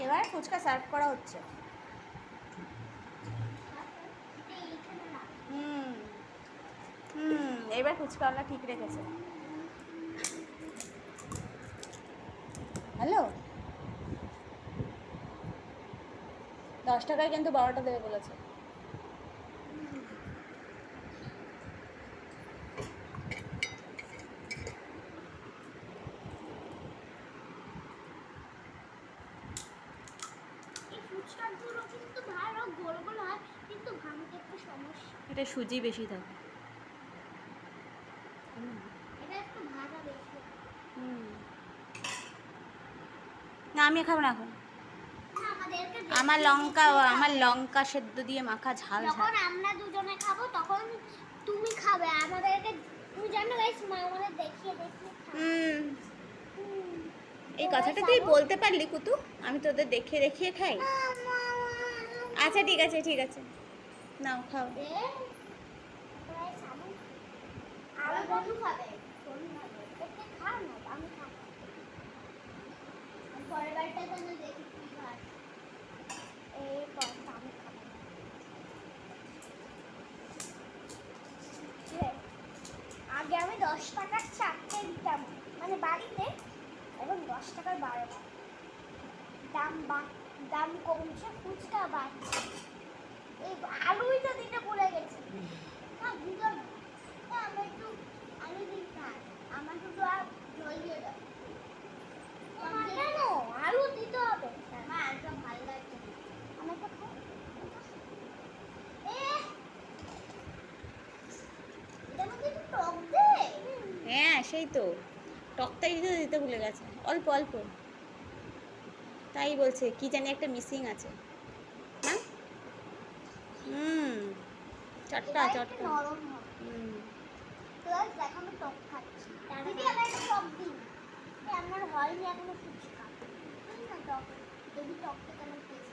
এবার ফুচকা সার্ভ করা হচ্ছে। এবার ফুচকাওয়ালা ঠিক রেখেছে। হ্যালো, 10 টাকায় কিন্তু 12টা দেবে বলেছে। এটা সুজি বেশি থাকে। না আমি খাবো না এখন। আমার লঙ্কা সেদ্ধ দিয়ে মাখা ঝাল ঝাল। যখন আমরা দুজনে খাবো তখন তুমি খাবে, আমাদেরকে তুমি জানো গাইস মা আমাদের দেখিয়ে দেখিয়ে এই কথাটা তুই বলতে পারলি কুতু? আমি তোদের দেখিয়ে দেখিয়ে খাই। আচ্ছা ঠিক আছে ঠিক আছে, নাও খাও। আর বন্ধু খাবে, বন্ধু খাবে, ওকে খাও না, আমি খাবো। পরের বারটা যেন দেখি কি খাস। এই পরটা আমি খাবো। আগে আমি 10 টাকার 4টে দিতাম, মানে বাড়িতে, এখন 10 টাকার 12টা। দাম কমছে, ফুচকা বাড়ছে। এই আলুই তো দিতে ভুলে গেছি। না দিল না, আমি একটু আলু দিই না, আমার শুধু আর জল দিয়ে দাও। কেন আলু দিতে হবে? মা আলুটা ভালো লাগছে, আমি তো খাই। এটা মধ্যে একটু টক দে। হ্যাঁ সেই তো, টকটাই দিতে ভুলে গেছে, অল্প অল্প। তাই বলছে কি জানি একটা মিসিং আছে না। চটটা চটটা। নরম হবে। প্লাস দেখ আমি টক খাচ্ছি, দিদি আমি একটু টক দিই। আমার হয়নি এখনো ফুচকা, না টক, যদি টকটা কেন খেয়েছি